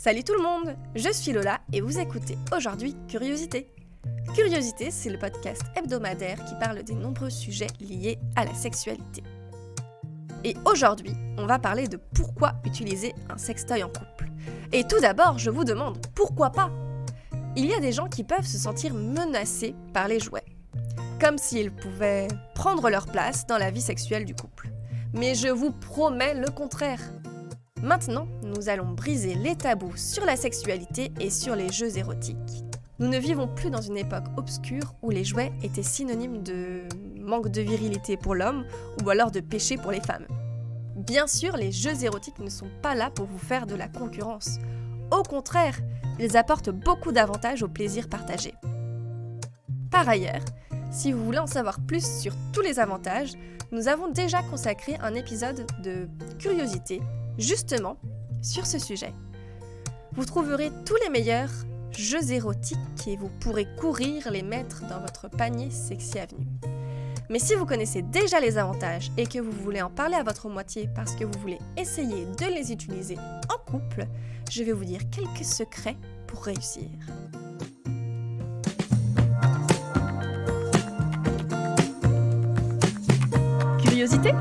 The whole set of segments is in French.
Salut tout le monde, je suis Lola et vous écoutez aujourd'hui Curiosité. Curiosité, c'est le podcast hebdomadaire qui parle des nombreux sujets liés à la sexualité. Et aujourd'hui, on va parler de pourquoi utiliser un sextoy en couple. Et tout d'abord, je vous demande, pourquoi pas ? Il y a des gens qui peuvent se sentir menacés par les jouets, comme s'ils pouvaient prendre leur place dans la vie sexuelle du couple. Mais je vous promets le contraire. Maintenant, nous allons briser les tabous sur la sexualité et sur les jeux érotiques. Nous ne vivons plus dans une époque obscure où les jouets étaient synonymes de manque de virilité pour l'homme ou alors de péché pour les femmes. Bien sûr, les jeux érotiques ne sont pas là pour vous faire de la concurrence. Au contraire, ils apportent beaucoup d'avantages au plaisir partagé. Par ailleurs, si vous voulez en savoir plus sur tous les avantages, nous avons déjà consacré un épisode de Curiosité justement sur ce sujet. Vous trouverez tous les meilleurs jeux érotiques et vous pourrez courir les mettre dans votre panier Sexy Avenue. Mais si vous connaissez déjà les avantages et que vous voulez en parler à votre moitié parce que vous voulez essayer de les utiliser en couple, je vais vous dire quelques secrets pour réussir. Curiosité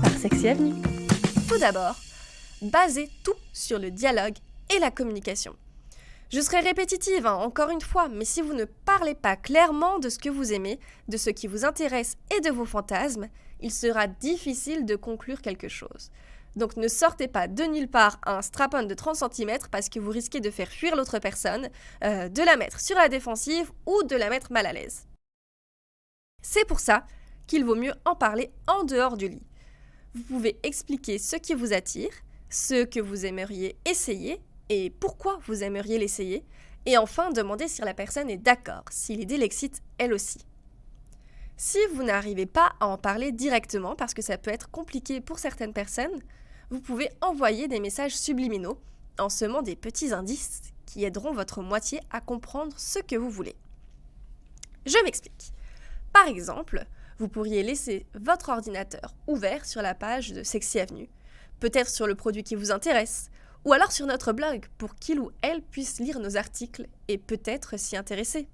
par Sexy Avenue. Tout d'abord, basez tout sur le dialogue et la communication. Je serai répétitive, encore une fois, mais si vous ne parlez pas clairement de ce que vous aimez, de ce qui vous intéresse et de vos fantasmes, il sera difficile de conclure quelque chose. Donc ne sortez pas de nulle part un strap-on de 30 cm parce que vous risquez de faire fuir l'autre personne, de la mettre sur la défensive ou de la mettre mal à l'aise. C'est pour ça qu'il vaut mieux en parler en dehors du lit. Vous pouvez expliquer ce qui vous attire, ce que vous aimeriez essayer et pourquoi vous aimeriez l'essayer, et enfin demander si la personne est d'accord, si l'idée l'excite elle aussi. Si vous n'arrivez pas à en parler directement parce que ça peut être compliqué pour certaines personnes, vous pouvez envoyer des messages subliminaux en semant des petits indices qui aideront votre moitié à comprendre ce que vous voulez. Je m'explique. Par exemple, vous pourriez laisser votre ordinateur ouvert sur la page de Sexy Avenue, peut-être sur le produit qui vous intéresse, ou alors sur notre blog pour qu'il ou elle puisse lire nos articles et peut-être s'y intéresser.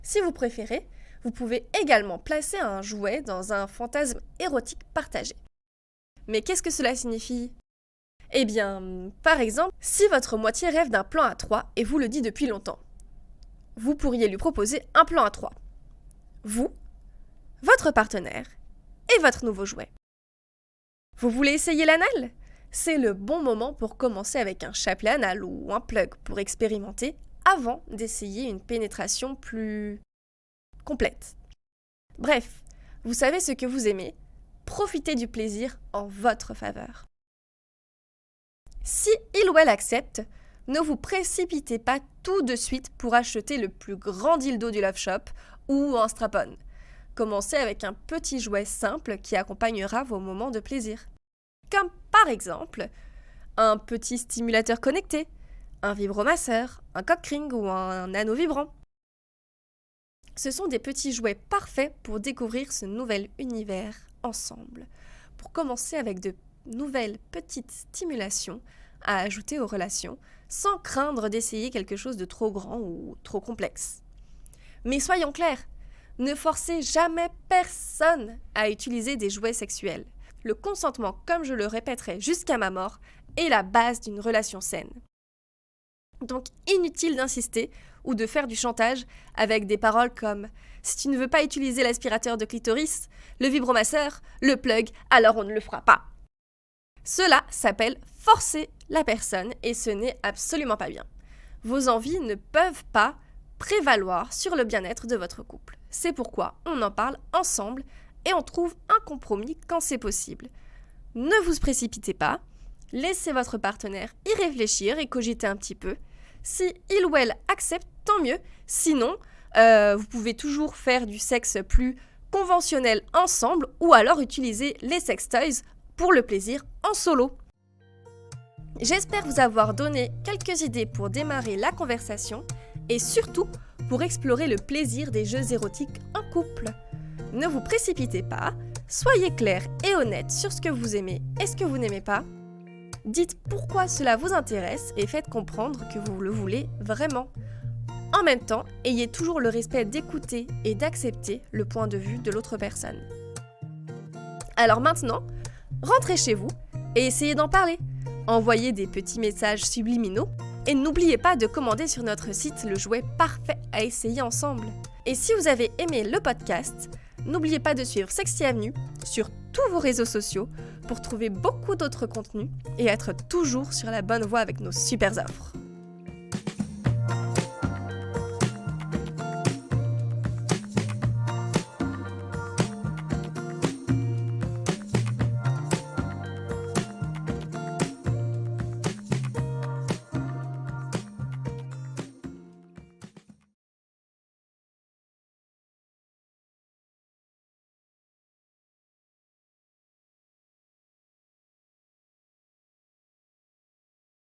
Si vous préférez, vous pouvez également placer un jouet dans un fantasme érotique partagé. Mais qu'est-ce que cela signifie ? Eh bien, par exemple, si votre moitié rêve d'un plan à 3 et vous le dit depuis longtemps, vous pourriez lui proposer un plan à 3. Vous, votre partenaire et votre nouveau jouet. Vous voulez essayer l'anal ? C'est le bon moment pour commencer avec un chapelet anal ou un plug pour expérimenter avant d'essayer une pénétration plus complète. Bref, vous savez ce que vous aimez, profitez du plaisir en votre faveur. Si il ou elle accepte, ne vous précipitez pas tout de suite pour acheter le plus grand dildo du Love Shop ou un strap-on. Commencez avec un petit jouet simple qui accompagnera vos moments de plaisir. Comme par exemple, un petit stimulateur connecté, un vibromasseur, un cock ring ou un anneau vibrant. Ce sont des petits jouets parfaits pour découvrir ce nouvel univers ensemble. Pour commencer avec de nouvelles petites stimulations à ajouter aux relations, sans craindre d'essayer quelque chose de trop grand ou trop complexe. Mais soyons clairs, ne forcez jamais personne à utiliser des jouets sexuels. Le consentement, comme je le répéterai jusqu'à ma mort, est la base d'une relation saine. Donc inutile d'insister ou de faire du chantage avec des paroles comme « Si tu ne veux pas utiliser l'aspirateur de clitoris, le vibromasseur, le plug, alors on ne le fera pas ». Cela s'appelle forcer la personne et ce n'est absolument pas bien. Vos envies ne peuvent pas prévaloir sur le bien-être de votre couple. C'est pourquoi on en parle ensemble et on trouve un compromis quand c'est possible. Ne vous précipitez pas, laissez votre partenaire y réfléchir et cogiter un petit peu. Si il ou elle accepte, tant mieux. Sinon, vous pouvez toujours faire du sexe plus conventionnel ensemble ou alors utiliser les sextoys pour le plaisir en solo. J'espère vous avoir donné quelques idées pour démarrer la conversation et surtout pour explorer le plaisir des jeux érotiques en couple. Ne vous précipitez pas, soyez clair et honnête sur ce que vous aimez et ce que vous n'aimez pas. Dites pourquoi cela vous intéresse et faites comprendre que vous le voulez vraiment. En même temps, ayez toujours le respect d'écouter et d'accepter le point de vue de l'autre personne. Alors maintenant, rentrez chez vous et essayez d'en parler. Envoyez des petits messages subliminaux et n'oubliez pas de commander sur notre site le jouet parfait à essayer ensemble. Et si vous avez aimé le podcast, n'oubliez pas de suivre Sexy Avenue sur tous vos réseaux sociaux pour trouver beaucoup d'autres contenus et être toujours sur la bonne voie avec nos super offres.